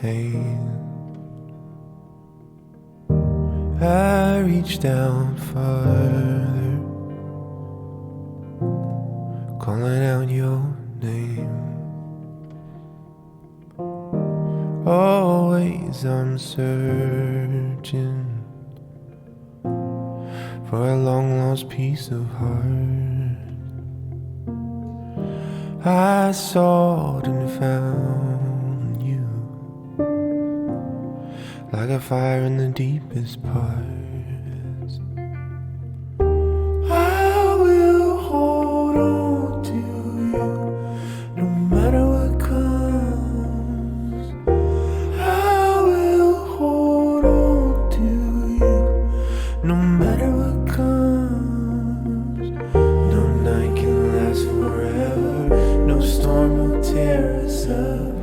hand. I reach down farther, calling out your name. Always I'm searching for a long lost piece of heart. I sought and found you, like a fire in the deepest parts. I will hold on to you, no matter what comes. I will hold on to you, no matter what comes. No night can last forever, no storm will tear us apart.